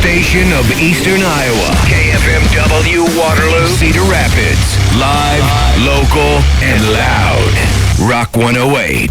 station of Eastern Iowa. KFMW Waterloo, Cedar Rapids. Live, local, and loud. Rock 108.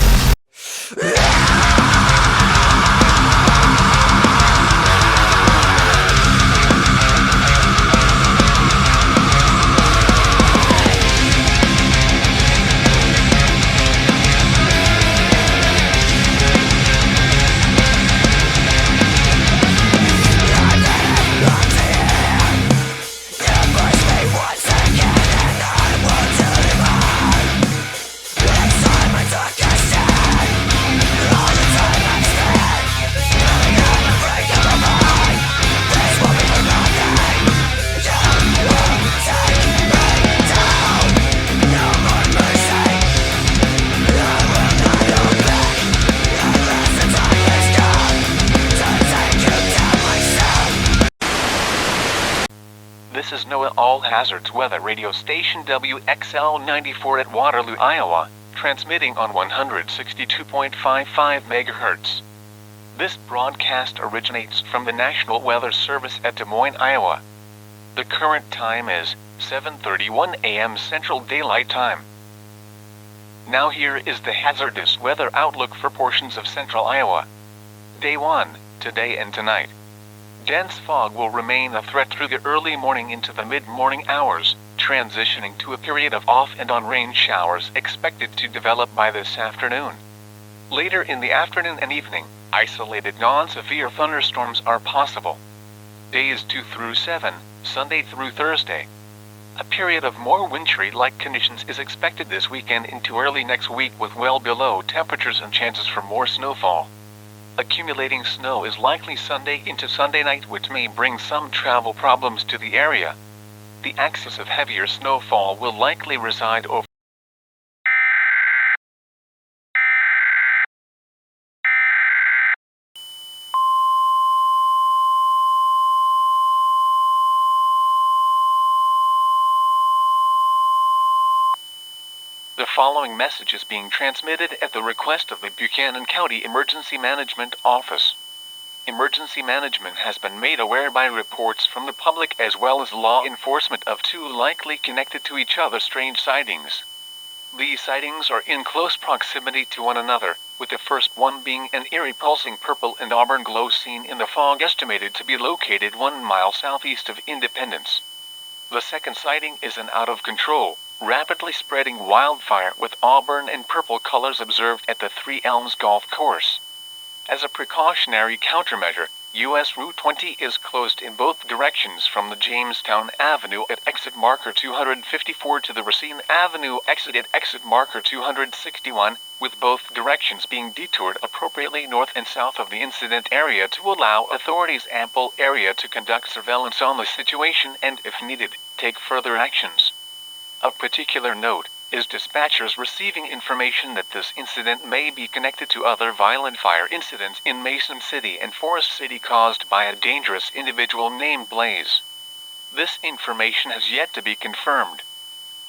This is NOAA All Hazards Weather Radio Station WXL 94 at Waterloo, Iowa, transmitting on 162.55 MHz. This broadcast originates from the National Weather Service at Des Moines, Iowa. The current time is 7:31 a.m. Central Daylight Time. Now here is the hazardous weather outlook for portions of central Iowa. Day 1, today and tonight. Dense fog will remain a threat through the early morning into the mid-morning hours, transitioning to a period of off and on rain showers expected to develop by this afternoon. Later in the afternoon and evening, isolated non-severe thunderstorms are possible. Days 2 through 7, Sunday through Thursday. A period of more wintry-like conditions is expected this weekend into early next week with well below temperatures and chances for more snowfall. Accumulating snow is likely Sunday into Sunday night, which may bring some travel problems to the area. The axis of heavier snowfall will likely reside over The following message is being transmitted at the request of the Buchanan County Emergency Management Office. Emergency management has been made aware by reports from the public as well as law enforcement of two likely connected to each other strange sightings. These sightings are in close proximity to one another, with the first one being an eerie pulsing purple and auburn glow seen in the fog estimated to be located 1 mile southeast of Independence. The second sighting is an out-of-control, rapidly spreading wildfire with auburn and purple colors observed at the Three Elms Golf Course. As a precautionary countermeasure, US Route 20 is closed in both directions from the Jamestown Avenue at exit marker 254 to the Racine Avenue exit at exit marker 261, with both directions being detoured appropriately north and south of the incident area to allow authorities ample area to conduct surveillance on the situation and, if needed, take further actions. Of particular note is dispatchers receiving information that this incident may be connected to other violent fire incidents in Mason City and Forest City caused by a dangerous individual named Blaze. This information has yet to be confirmed.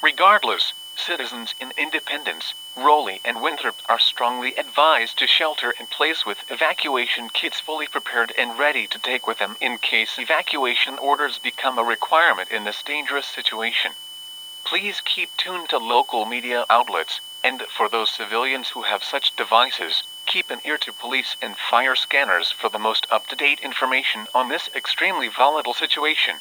Regardless, citizens in Independence, Rowley, and Winthrop are strongly advised to shelter in place with evacuation kits fully prepared and ready to take with them in case evacuation orders become a requirement in this dangerous situation. Please keep tuned to local media outlets, and for those civilians who have such devices, keep an ear to police and fire scanners for the most up-to-date information on this extremely volatile situation.